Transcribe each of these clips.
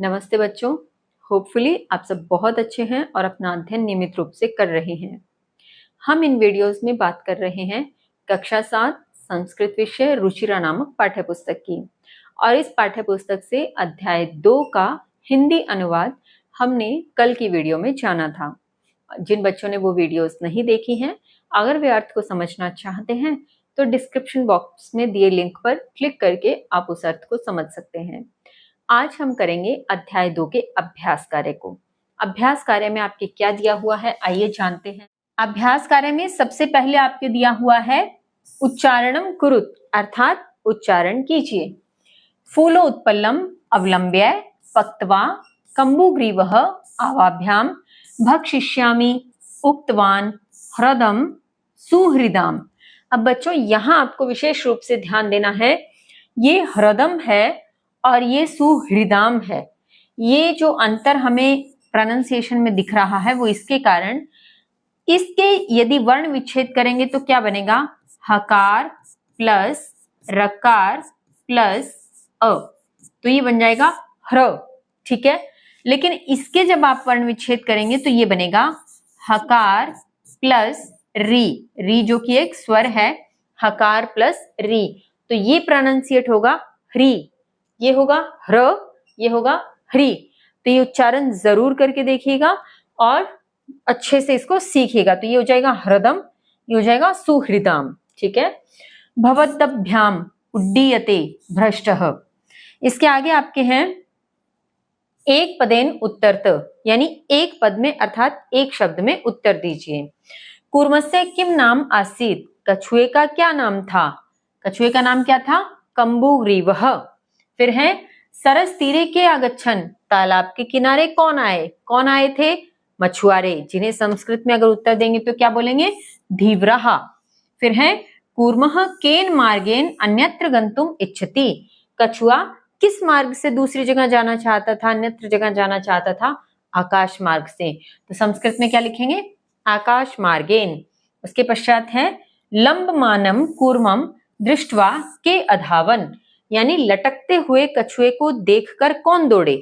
नमस्ते बच्चों। होपफुली आप सब बहुत अच्छे हैं और अपना अध्ययन नियमित रूप से कर रहे हैं। हम इन वीडियोस में बात कर रहे हैं कक्षा 7 संस्कृत विषय रुचिरा नामक पाठ्यपुस्तक की, और इस पाठ्यपुस्तक से अध्याय 2 का हिंदी अनुवाद हमने कल की वीडियो में जाना था। जिन बच्चों ने वो वीडियोस नहीं देखी हैं, अगर वे अर्थ को समझना चाहते हैं तो डिस्क्रिप्शन बॉक्स में दिए लिंक पर क्लिक करके आप उस अर्थ को समझ सकते हैं। आज हम करेंगे अध्याय 2 के अभ्यास कार्य को। अभ्यास कार्य में आपके क्या दिया हुआ है, आइए जानते हैं। अभ्यास कार्य में सबसे पहले आपके दिया हुआ है उच्चारणम कुरुत, अर्थात उच्चारण कीजिए। फूलो उत्पल्लम अवलंब्य पक्त्वा कम्बुग्रीवः आवाभ्याम भक्षिष्यामि उक्तवान ह्रदम सुहृदाम। अब बच्चों यहाँ आपको विशेष रूप से ध्यान देना है, ये ह्रदम है और ये सुहृदाम है। ये जो अंतर हमें प्रोनाउंसिएशन में दिख रहा है वो इसके कारण, इसके यदि वर्ण विच्छेद करेंगे तो क्या बनेगा, हकार प्लस रकार प्लस अ, तो ये बन जाएगा ह्र, ठीक है। लेकिन इसके जब आप वर्ण विच्छेद करेंगे तो ये बनेगा हकार प्लस री, री जो कि एक स्वर है, हकार प्लस री, तो ये प्रोनाउंसिएट होगा ह्री, ये होगा ह्र, ये होगा ह्री। तो ये उच्चारण जरूर करके देखिएगा और अच्छे से इसको सीखिएगा। तो ये हो जाएगा ह्रदम, ये हो जाएगा सुहृदाम, ठीक है। भवद्भ्याम उड्डीयते भ्रष्टः, इसके आगे आपके हैं एक पदेन उत्तरत, यानी एक पद में अर्थात एक शब्द में उत्तर दीजिए। कूर्मस्य किम नाम आसीत, कछुए का क्या नाम था, कछुए का नाम क्या था, कम्बुग्रीवः। फिर है सरस तीरे के आगच्छन, तालाब के किनारे कौन आए, कौन आए थे, मछुआरे, जिन्हें संस्कृत में अगर उत्तर देंगे तो क्या बोलेंगे, धीवराः। फिर है कूर्मः केन मार्गेन अन्यत्र गंतुम इच्छति, कछुआ किस मार्ग से दूसरी जगह जाना चाहता था, अन्यत्र जगह जाना चाहता था, आकाश मार्ग से। तो संस्कृत में क्या लिखेंगे, आकाश मार्गेन। उसके पश्चात है लंबमानम कूर्मम दृष्ट्वा के अधावन, यानी लटकते हुए कछुए को देखकर कौन दौड़े,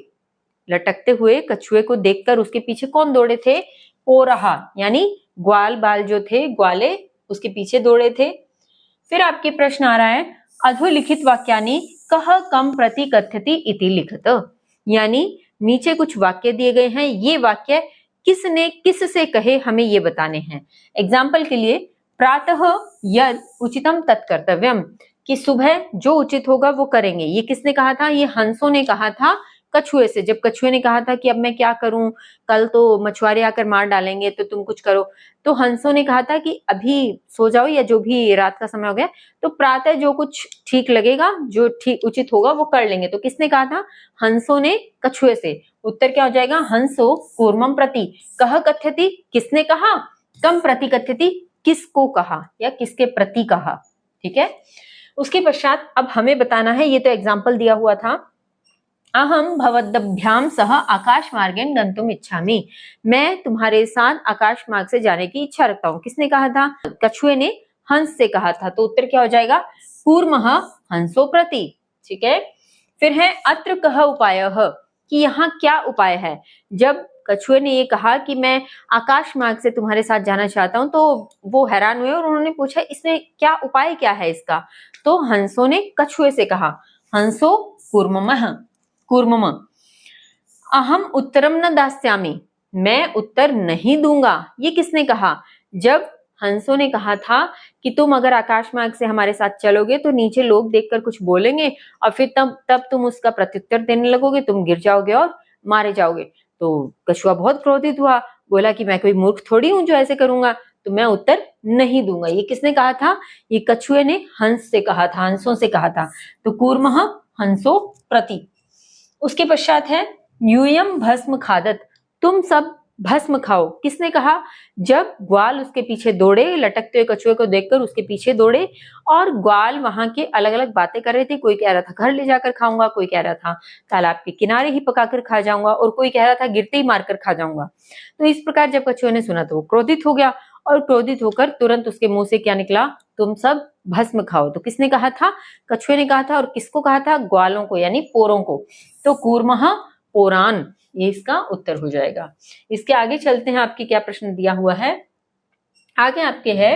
लटकते हुए कछुए को देखकर उसके पीछे कौन दौड़े थे, पोरहा, यानी ग्वाल बाल जो थे, ग्वाले उसके पीछे दौड़े थे। फिर आपके प्रश्न आ रहा है अधोलिखित वाक्यानि कह कम प्रति कथ्यति इति लिखत, यानी नीचे कुछ वाक्य दिए गए हैं, ये वाक्य किसने किस से कहे हमें ये बताने हैं। एग्जाम्पल के लिए प्रातः यद उचितम तत्कर्तव्यम, कि सुबह जो उचित होगा वो करेंगे, ये किसने कहा था, ये हंसों ने कहा था कछुए से। जब कछुए ने कहा था कि अब मैं क्या करूं, कल तो मछुआरे आकर मार डालेंगे तो तुम कुछ करो, तो हंसों ने कहा था कि अभी सो जाओ, या जो भी रात का समय हो गया तो प्रातः जो कुछ ठीक लगेगा, जो ठीक उचित होगा वो कर लेंगे। तो किसने कहा था, हंसों ने कछुए से। उत्तर क्या हो जाएगा, हंसो कूर्मम प्रति कह कथ्यति, किसने कहा, कम प्रति कथ्यति, किसको कहा या किसके प्रति कहा, ठीक है। उसके पश्चात अब हमें बताना है, ये तो एग्जाम्पल दिया हुआ था, अहम भवद्भ्याम सह आकाश मार्गेन गंतुम इच्छामि, मैं तुम्हारे साथ आकाश मार्ग से जाने की इच्छा रखता हूँ। किसने कहा था, कछुए ने हंस से कहा था। तो उत्तर क्या हो जाएगा, कूर्मः हंसो प्रति, ठीक है। फिर है अत्र कह उपायः, कि यहाँ क्या उपाय है। जब कछुए ने ये कहा कि मैं आकाश मार्ग से तुम्हारे साथ जाना चाहता हूँ, तो वो हैरान हुए और उन्होंने पूछा इसमें क्या उपाय क्या है इसका। तो हंसों ने कछुए से कहा, हंसो कूर्ममः कूर्मम अहम उत्तरम न दास्यामि, मैं उत्तर नहीं दूंगा। ये किसने कहा, जब हंसों ने कहा था कि तुम अगर आकाश मार्ग से हमारे साथ चलोगे तो नीचे लोग देखकर कुछ बोलेंगे और फिर तब तुम उसका प्रत्युत्तर देने लगोगे, तुम गिर जाओगे और मारे जाओगे। तो कछुआ बहुत क्रोधित हुआ, बोला कि मैं कोई मूर्ख थोड़ी हूं जो ऐसे करूंगा, तो मैं उत्तर नहीं दूंगा। ये किसने कहा था, ये कछुए ने हंस से कहा था, हंसों से कहा था। तो कूर्मः हंसो प्रति। उसके पश्चात है यूयम भस्म खादत, तुम सब भस्म खाओ, किसने कहा, जब ग्वाल उसके पीछे दौड़े, लटकते हुए कछुए को देखकर उसके पीछे दौड़े और ग्वाल वहां के अलग अलग बातें कर रहे थे। कोई कह रहा था घर ले जाकर खाऊंगा, कोई कह रहा था तालाब के किनारे ही पकाकर खा जाऊंगा, और कोई कह रहा था गिरते ही मारकर खा जाऊंगा। तो इस प्रकार जब कछुए ने सुना तो वो क्रोधित हो गया और क्रोधित होकर तुरंत उसके मुंह से क्या निकला, तुम सब भस्म खाओ। तो किसने कहा था, कछुए ने कहा था। और किसको कहा था, ग्वालों को यानी पोरों को। तो कूर्मः पोरान, ये इसका उत्तर हो जाएगा। इसके आगे चलते हैं, आपके क्या प्रश्न दिया हुआ है। आगे आपके है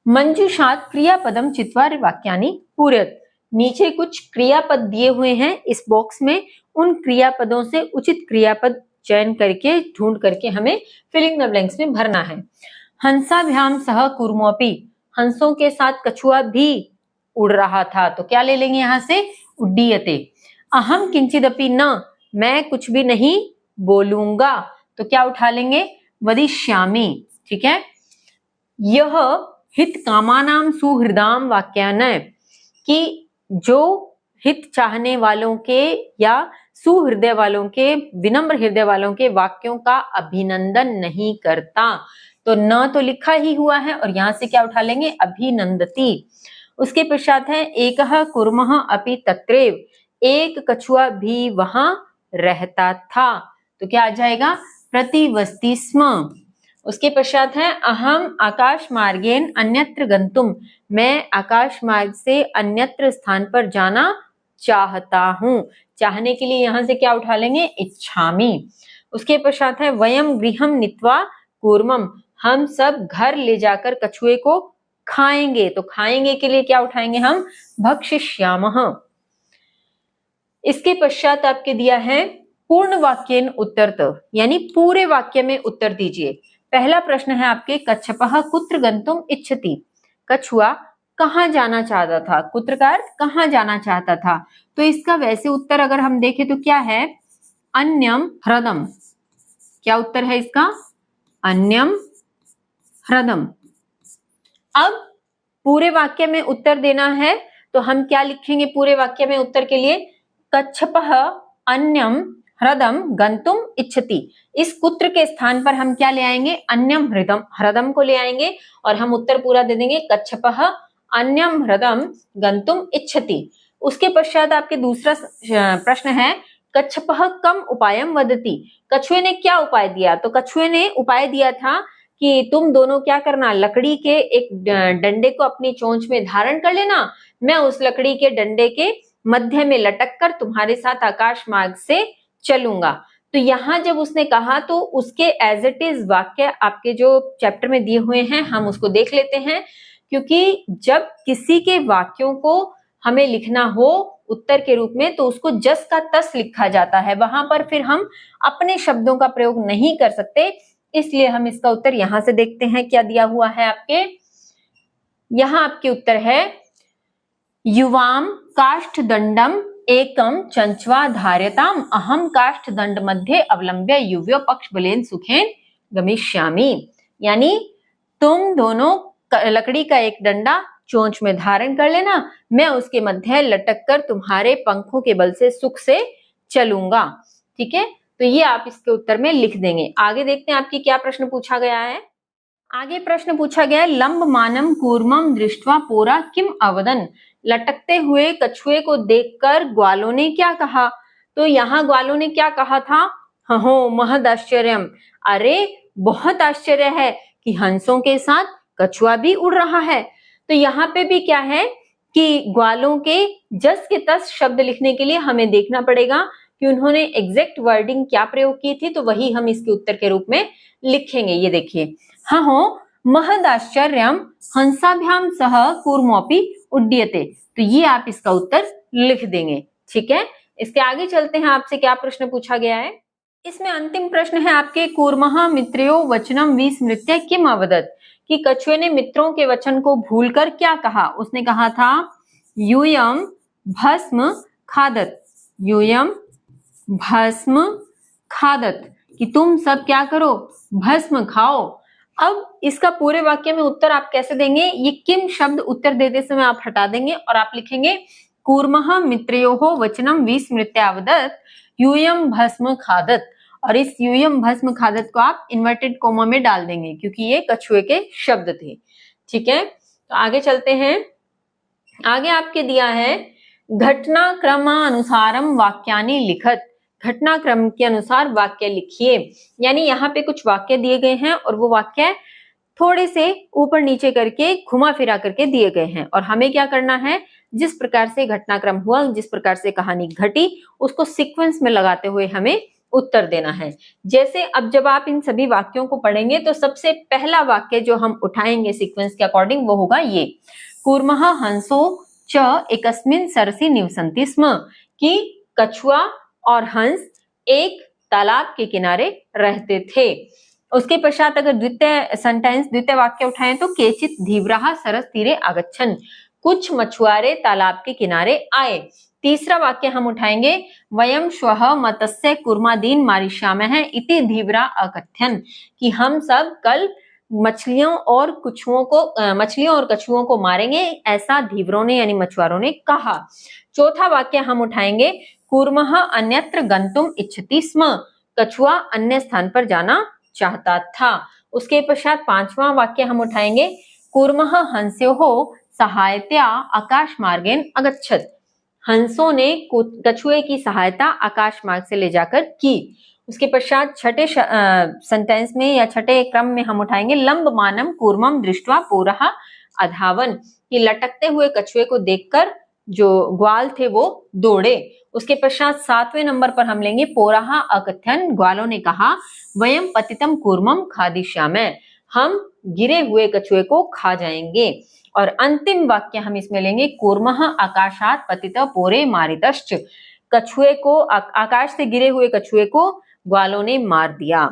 मंजूषात क्रियापदम चित्वा वाक्यानि पूरयत। नीचे कुछ क्रियापद दिए हुए हैं इस बॉक्स में, उन क्रियापदों से उचित क्रियापद चयन करके ढूंढ करके हमें फिलिंग द ब्लैंक्स में भरना है। हंसाभ्याम सह कूर्मोपि, हंसों के साथ कछुआ भी उड़ रहा था, तो क्या ले लेंगे यहाँ से, उड्डीयते। अहम किंचिदपि न, मैं कुछ भी नहीं बोलूंगा, तो क्या उठा लेंगे, वदिष्यामि। ठीक है। यह हित कामानाम सुहृदाम वाक्यान, कि जो हित चाहने वालों के या सुहृदय वालों के, विनम्र हृदय वालों के वाक्यों का अभिनंदन नहीं करता, तो न तो लिखा ही हुआ है और यहां से क्या उठा लेंगे, अभिनंदती। उसके पश्चात है एकः कुर्मः अपि तत्रैव, एक कछुआ भी वहां रहता था, तो क्या आ जाएगा, प्रतिवस्ति स्म। उसके पश्चात है अहम आकाश मार्गेन अन्यत्र गंतुम, मैं आकाश मार्ग से अन्यत्र स्थान पर जाना चाहता हूं। चाहने के लिए यहां से क्या उठा लेंगे, इच्छामि। उसके पश्चात है वयम गृहम नीत्वा कूर्मम, हम सब घर ले जाकर कछुए को खाएंगे, तो खाएंगे के लिए क्या उठाएंगे हम, भक्षिष्यामः। इसके पश्चात आपके दिया है पूर्ण वाक्येन उत्तरत, यानी पूरे वाक्य में उत्तर दीजिए। पहला प्रश्न है आपके कच्छपः कुत्र गंतुम इच्छति, कछुआ कहां जाना चाहता था, कुत्र का अर्थ कहां जाना चाहता था, तो इसका वैसे उत्तर अगर हम देखें तो क्या है, अन्यम ह्रदम। क्या उत्तर है इसका, अन्यम ह्रदम। अब पूरे वाक्य में उत्तर देना है, तो हम क्या लिखेंगे पूरे वाक्य में उत्तर के लिए, कच्छपः अन्यम ह्रदम गंतुम इच्छति, इस कुत्र के स्थान पर हम क्या ले आएंगे, अन्यम ह्रदम, ह्रदम को ले आएंगे और हम उत्तर पूरा दे देंगे, कच्छपः अन्यम ह्रदम गंतुम इच्छति। उसके पश्चात आपके दूसरा प्रश्न है कच्छपः कम उपायम वदति, कछुए ने क्या उपाय दिया, तो कछुए ने उपाय दिया था कि तुम दोनों क्या करना, लकड़ी के एक डंडे को अपनी चोंच में धारण कर लेना, मैं उस लकड़ी के डंडे के मध्य में लटक कर तुम्हारे साथ आकाश मार्ग से चलूंगा। तो यहां जब उसने कहा तो उसके एज इट इज वाक्य आपके जो चैप्टर में दिए हुए हैं हम उसको देख लेते हैं, क्योंकि जब किसी के वाक्यों को हमें लिखना हो उत्तर के रूप में तो उसको जस का तस लिखा जाता है, वहां पर फिर हम अपने शब्दों का प्रयोग नहीं कर सकते, इसलिए हम इसका उत्तर यहां से देखते हैं क्या दिया हुआ है आपके। यहां आपके उत्तर है युवाम काष्ठ दंडम एकम चंचवा धार्यताम अहम काष्ठ दंड मध्ये अवलंब्य युव्यो पक्ष बलेन सुखेन गमिष्यामि, यानी तुम दोनों लकड़ी का एक डंडा चोंच में धारण कर लेना, मैं उसके मध्य लटक कर तुम्हारे पंखों के बल से सुख से चलूंगा। ठीक है, तो ये आप इसके उत्तर में लिख देंगे। आगे देखते हैं आपकी क्या प्रश्न पूछा गया है। आगे प्रश्न पूछा गया है लंब मानम कूर्मम दृष्ट्वा पोरा किम अवदन, लटकते हुए कछुए को देखकर ग्वालों ने क्या कहा, तो यहाँ ग्वालों ने क्या कहा था, हो महद आश्चर्यम, अरे बहुत आश्चर्य है कि हंसों के साथ कछुआ भी उड़ रहा है। तो यहाँ पे भी क्या है कि ग्वालों के जस के तस शब्द लिखने के लिए हमें देखना पड़ेगा कि उन्होंने एग्जैक्ट वर्डिंग क्या प्रयोग की थी, तो वही हम इसके उत्तर के रूप में लिखेंगे। ये देखिए, हाँ हो महद आश्चर्यम हंसाभ्याम सह कूर्मोपि उड्डीयते, तो ये आप इसका उत्तर लिख देंगे। ठीक है, इसके आगे चलते हैं, आपसे क्या प्रश्न पूछा गया है। इसमें अंतिम प्रश्न है आपके कूर्मः मित्र्यो वचनम विस्मृत्य किम अवदत्, कि कछुए ने मित्रों के वचन को भूलकर क्या कहा, उसने कहा था यूयम भस्म खादत, यूयम भस्म खादत, कि तुम सब क्या करो, भस्म खाओ। अब इसका पूरे वाक्य में उत्तर आप कैसे देंगे, ये किम शब्द उत्तर देते समय आप हटा देंगे और आप लिखेंगे कूर्मः मित्रयोः वचनम विस्मृत्यावदत् यूयम भस्म खादत, और इस यूयम भस्म खादत को आप इन्वर्टेड कोमा में डाल देंगे क्योंकि ये कछुए के शब्द थे। ठीक है, तो आगे चलते हैं। आगे आपके दिया है घटनाक्रमानुसारम वाक्यानि लिखत, घटनाक्रम के अनुसार वाक्य लिखिए, यानी यहाँ पे कुछ वाक्य दिए गए हैं और वो वाक्य थोड़े से ऊपर नीचे करके घुमा फिरा करके दिए गए हैं और हमें क्या करना है, जिस प्रकार से घटनाक्रम हुआ, जिस प्रकार से कहानी घटी, उसको सीक्वेंस में लगाते हुए हमें उत्तर देना है। जैसे अब जब आप इन सभी वाक्यों को पढ़ेंगे तो सबसे पहला वाक्य जो हम उठाएंगे सीक्वेंस के अकॉर्डिंग वो होगा ये, कूर्मः हंसो च एकस्मिन् सरसि निवसन्ति स्म, कि कछुआ और हंस एक तालाब के किनारे रहते थे। उसके पश्चात अगर द्वितीय वाक्य उठाएं तो केचित धीवराः सरस तीरे आगच्छन्, कुछ मछुआरे तालाब के किनारे आए। तीसरा वाक्य हम उठाएंगे, वयं श्वः मत्स्य कूर्मादीन् मारिष्यामः इति धीवरा अकथयन्, कि हम सब कल मछलियों और कछुओं को मारेंगे, ऐसा धीवरों ने यानी मछुआरों ने कहा। चौथा वाक्य हम उठाएंगे, कूर्मः अन्यत्र गन्तुम् इच्छति स्म, कछुआ अन्य स्थान पर जाना चाहता था। उसके पश्चात पांचवा वाक्य हम उठाएंगे, कूर्मः हंस्योः सहायतया आकाश मार्गेण अगच्छत्, हंसों ने कछुए की सहायता आकाश मार्ग से ले जाकर की। उसके पश्चात छठे सेंटेंस में या छठे क्रम में हम उठाएंगे, लंबमानं कूर्मं दृष्ट्वा पुरः अधावन, कि लटकते हुए कछुए को देखकर जो ग्वाल थे वो दौड़े। उसके पश्चात सातवें नंबर पर हम लेंगे, पोरः अकथयन्, ग्वालों ने कहा, वयं पतितं कूर्मं खादिष्यामः, हम गिरे हुए कछुए को खा जाएंगे। और अंतिम वाक्य हम इसमें लेंगे, कूर्मः आकाशात् पतितः पोरे मारितश्च, कछुए को आकाश से गिरे हुए कछुए को ग्वालों ने मार दिया।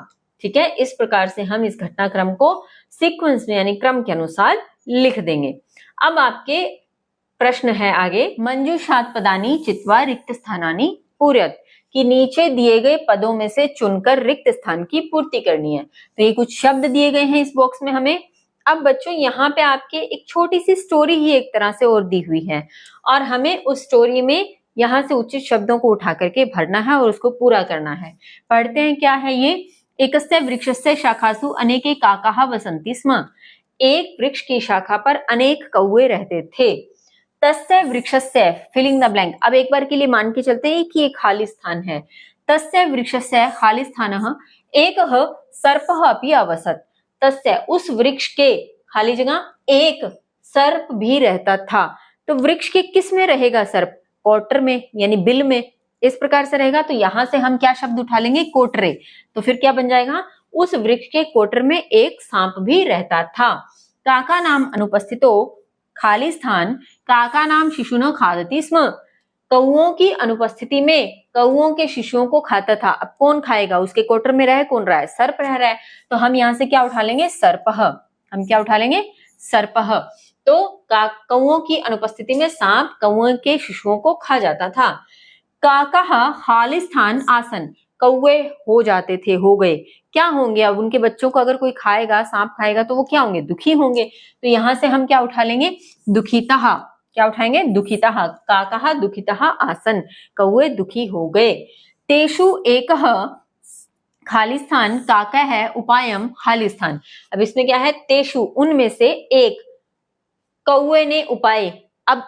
ठीक है, इस प्रकार से हम इस घटनाक्रम को सीक्वेंस में यानी क्रम के अनुसार लिख देंगे। अब आपके प्रश्न है आगे, मंजूषात् पदानि चित्वा रिक्त स्थानानि पूरयत्, कि नीचे दिए गए पदों में से चुनकर रिक्त स्थान की पूर्ति करनी है। तो ये कुछ शब्द दिए गए हैं इस बॉक्स में हमें। अब बच्चों यहाँ पे आपके एक छोटी सी स्टोरी ही एक तरह से और दी हुई है और हमें उस स्टोरी में यहाँ से उचित शब्दों को उठा करके भरना है और उसको पूरा करना है। पढ़ते हैं क्या है ये, एकस्य वृक्षस्य शाखासु अनेके काकाः वसन्ति स्म, एक वृक्ष की शाखा पर अनेक कौवे रहते थे। तस्य वृक्षस्य फिलिंग द ब्लैंक, अब एक बार के लिए मान के चलते हैं कि एक खाली स्थान है। तस्य वृक्षस्य खाली स्थानः एकः सर्पः अपि अवसत्, तस्य उस वृक्ष के खाली जगह एक सर्प भी रहता था। तो वृक्ष के किस में रहेगा सर्प, कोटर में यानी बिल में, इस प्रकार से रहेगा। तो यहां से हम क्या शब्द उठा लेंगे, कोटरे, तो फिर क्या बन जाएगा, उस वृक्ष के कोटर में एक सांप भी रहता था। काका नाम अनुपस्थितो खाली स्थान काका नाम शिशुनो खादति स्म, कौओं की अनुपस्थिति में कौओं के शिशुओं को खाता था। अब कौन खाएगा, उसके कोटर में रह कौन रहा है, सर्प रह रहा है। तो हम यहाँ से क्या उठा लेंगे, सर्पः, हम क्या उठा लेंगे, सर्पः। तो कौओं की अनुपस्थिति में सांप कौओं के शिशुओं को खा जाता था। काकाः खाली स्थान आसन, कौवे हो जाते थे, हो गए, क्या होंगे, अब उनके बच्चों को अगर कोई खाएगा, सांप खाएगा तो वो क्या होंगे, दुखी होंगे। तो यहाँ से हम क्या उठा लेंगे, दुखितः, क्या उठाएंगे, दुखितः, काकाः दुखितः आसन, कौवे दुखी हो गए। तेषु एकः खाली स्थान काका है उपायम खाली स्थान, अब इसमें क्या है, तेषु उनमें से एक, कौवे ने उपाय, अब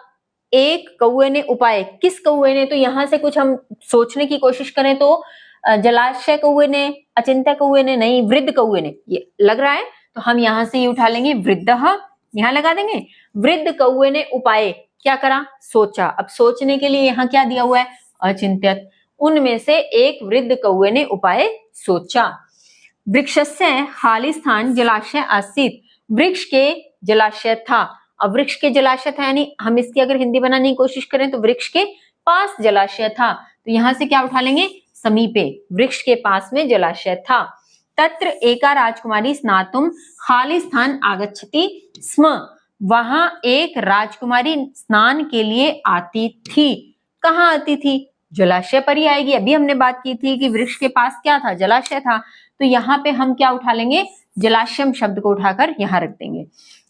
एक कौवे ने उपाय, किस कौवे ने, तो यहां से कुछ हम सोचने की कोशिश करें तो जलाशय कौवे ने, अचिंत्य कौवे ने, नहीं वृद्ध कौवे ने, ये लग रहा है। तो हम यहां से ये उठा लेंगे, वृद्धः, यहां लगा देंगे, वृद्ध कौवे ने उपाय क्या करा, सोचा। अब सोचने के लिए यहाँ क्या दिया हुआ है, अचिंत्यत, उनमें से एक वृद्ध कौवे ने उपाय सोचा। वृक्षस्य खाली स्थान जलाशय आसीत, वृक्ष के जलाशय था। अब वृक्ष के जलाशय था यानी हम इसकी अगर हिंदी बनाने की कोशिश करें तो वृक्ष के पास जलाशय था। तो यहां से क्या उठा लेंगे, समीपे, वृक्ष के पास में जलाशय था। तत्र एका राजकुमारी स्नातुम खाली स्थान आगच्छति स्म, वहां एक राजकुमारी स्नान के लिए आती थी। कहाँ आती थी, जलाशय पर ही आएगी। अभी हमने बात की थी कि वृक्ष के पास क्या था, जलाशय था। तो यहाँ पे हम क्या उठा लेंगे, जलाशयम शब्द को उठाकर यहाँ रख देंगे।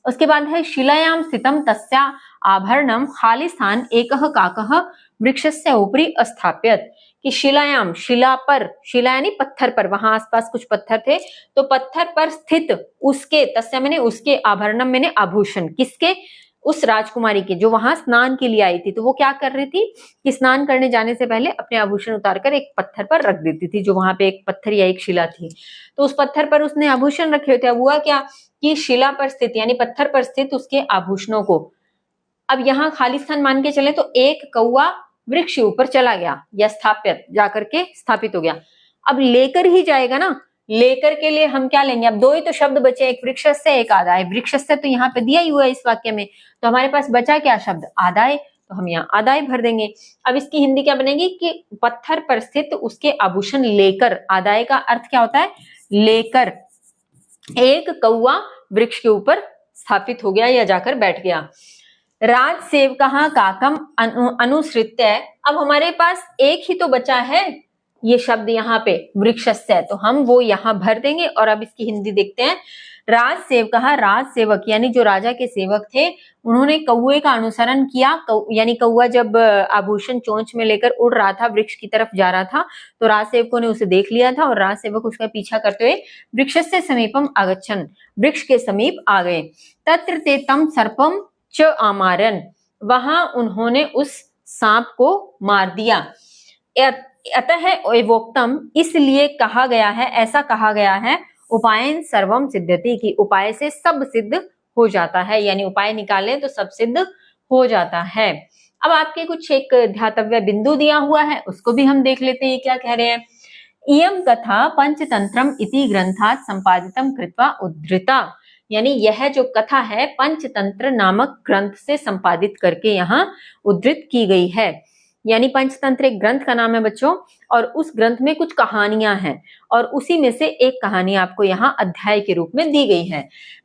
उसके बाद है शिलायाम स्थितम तस्या आभरणम खाली स्थान एकः काकः वृक्षस्य ऊपरी अस्थाप्यत, कि शिलायाम, शिला पर, शिला यानी पत्थर पर, वहां आसपास कुछ पत्थर थे, तो पत्थर पर स्थित उसके, तस्या मैंने उसके, आभरणम मैंने आभूषण, किसके, उस राजकुमारी के, जो वहां स्नान के लिए आई थी, तो वो क्या कर रही थी कि स्नान करने जाने से पहले अपने आभूषण उतारकर एक पत्थर पर रख देती थी, जो वहां पे एक पत्थर या एक शिला थी, तो उस पत्थर पर उसने आभूषण रखे होते। हुआ क्या कि शिला पर स्थित यानी पत्थर पर स्थित उसके आभूषणों को अब यहाँ खाली स्थान मान के चले तो एक कौवा वृक्ष के ऊपर चला गया या स्थापित जाकर के स्थापित हो गया। अब लेकर ही जाएगा ना, लेकर के लिए हम क्या लेंगे? अब दो ही तो शब्द बचे, एक वृक्षस्य एक आदाय। वृक्षस्य तो यहाँ पे दिया ही हुआ है इस वाक्य में, तो हमारे पास बचा क्या शब्द? आदाय, तो हम यहाँ आदाय भर देंगे। अब इसकी हिंदी क्या बनेगी कि पत्थर पर स्थित उसके आभूषण लेकर, आदाय का अर्थ क्या होता है? लेकर। एक कौवा वृक्ष के ऊपर स्थापित हो गया या जाकर बैठ गया। राज सेवकः काकम अनुसृत्य। अब हमारे पास एक ही तो बचा है ये शब्द यहाँ पे वृक्षस्य, तो हम वो यहाँ भर देंगे। और अब इसकी हिंदी देखते हैं। राज सेवकः, राज सेवक यानी जो राजा के सेवक थे, उन्होंने कौवे का अनुसरण किया। यानी कौवा जब आभूषण चोंच में लेकर उड़ रहा था, वृक्ष की तरफ जा रहा था, तो राज सेवकों ने उसे देख लिया था और राज सेवक उसका पीछा करते हुए वृक्षस्य समीपम आगच्छन्, वृक्ष के समीप आ गए। तत्र ते तं सर्पम च आमारन, वहां उन्होंने उस सांप को मार दिया। अतः एवोक्तम, इसलिए कहा गया है, ऐसा कहा गया है, उपायन सर्वम सिद्ध्यति, की उपाय से सब सिद्ध हो जाता है, यानी उपाय निकाले तो सब सिद्ध हो जाता है। अब आपके कुछ एक ध्यातव्य बिंदु दिया हुआ है, उसको भी हम देख लेते हैं क्या कह रहे हैं। इयं कथा पंचतंत्रम इति ग्रंथात् संपादितम कृत्वा उद्धृता, यानी यह जो कथा है पंचतंत्र नामक ग्रंथ से संपादित करके यहाँ उद्धृत की गई है। यानी पंचतंत्र एक ग्रंथ का नाम है बच्चों, और उस ग्रंथ में कुछ कहानियां हैं, और उसी में से एक कहानी आपको यहाँ अध्याय के रूप में दी गई है।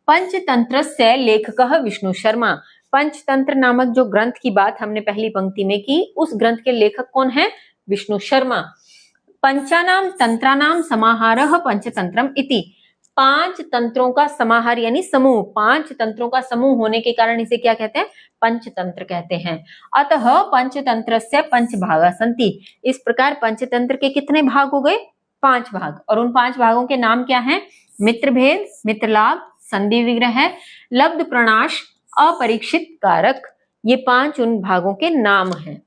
पंचतंत्रस्य लेखकः विष्णु शर्मा, पंचतंत्र नामक जो ग्रंथ की बात हमने पहली पंक्ति में की, उस ग्रंथ के लेखक कौन है? विष्णु शर्मा। पंचानाम तंत्रानाम समाहारः पंचतंत्रम इति, पांच तंत्रों का समाहार यानी समूह, पांच तंत्रों का समूह होने के कारण इसे क्या कहते हैं? पंचतंत्र कहते हैं। अतः पंचतंत्रस्य पंच भागा सन्ति, इस प्रकार पंचतंत्र के कितने भाग हो गए? 5 भाग। और उन 5 भागों के नाम क्या हैं? मित्रभेद, मित्रलाभ, संधि विग्रह, लब्ध प्रणाश, अपरीक्षित कारक, ये 5 उन भागों के नाम हैं।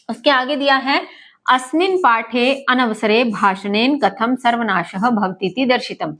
उसके आगे दिया है अस्मिन् पाठे अनवसरे भाषणेन कथम सर्वनाशः भवतीति दर्शितम।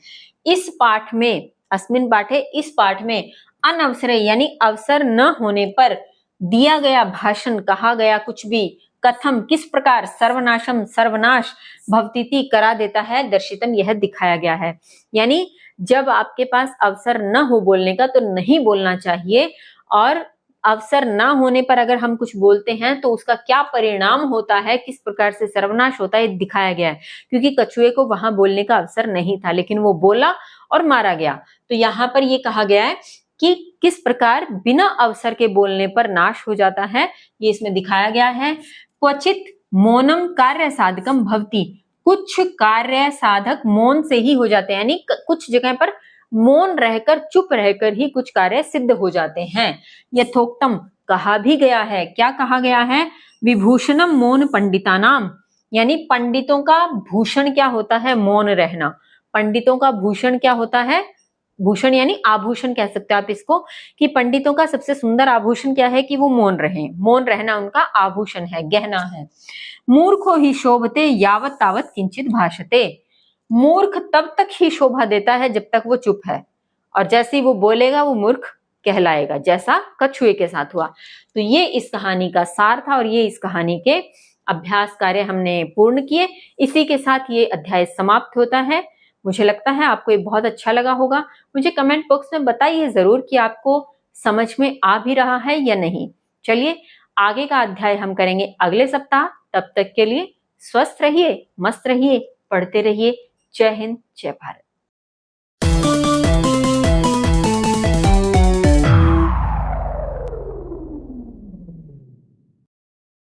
इस पाठ में, अस्मिन् पाठे इस पाठ में, अनवसरे यानी अवसर न होने पर दिया गया भाषण, कहा गया कुछ भी, कथम किस प्रकार, सर्वनाशम सर्वनाश, भवतीति करा देता है, दर्शितम यह दिखाया गया है। यानी जब आपके पास अवसर न हो बोलने का तो नहीं बोलना चाहिए, और अवसर ना होने पर अगर हम कुछ बोलते हैं तो उसका क्या परिणाम होता है, किस प्रकार से सर्वनाश होता है, दिखाया गया है। क्योंकि कछुए को वहां बोलने का अवसर नहीं था, लेकिन वो बोला और मारा गया। तो यहाँ पर ये कहा गया है कि किस प्रकार बिना अवसर के बोलने पर नाश हो जाता है, ये इसमें दिखाया गया है। क्वचित मौनम कार्य साधकम भवति, कुछ कार्य साधक मौन से ही हो जाते हैं, यानी कुछ जगह पर मौन रहकर, चुप रहकर ही कुछ कार्य सिद्ध हो जाते हैं। यथोक्तम, कहा भी गया है, क्या कहा गया है? विभूषणम मौन पंडितानाम, यानी पंडितों का भूषण क्या होता है? मौन रहना। पंडितों का भूषण क्या होता है? भूषण यानी आभूषण कह सकते हैं आप इसको, कि पंडितों का सबसे सुंदर आभूषण क्या है? कि वो मौन रहे, मौन रहना उनका आभूषण है, गहना है। मूर्खो ही शोभते यावत तावत किंचित भाषते, मूर्ख तब तक ही शोभा देता है जब तक वो चुप है, और जैसे ही वो बोलेगा वो मूर्ख कहलाएगा, जैसा कछुए के साथ हुआ। तो ये इस कहानी का सार था, और ये इस कहानी के अभ्यास कार्य हमने पूर्ण किए। इसी के साथ ये अध्याय समाप्त होता है। मुझे लगता है आपको ये बहुत अच्छा लगा होगा। मुझे कमेंट बॉक्स में बताइए जरूर कि आपको समझ में आ भी रहा है या नहीं। चलिए आगे का अध्याय हम करेंगे अगले सप्ताह। तब तक के लिए स्वस्थ रहिए, मस्त रहिए, पढ़ते रहिए। जय हिंद, जय भारत।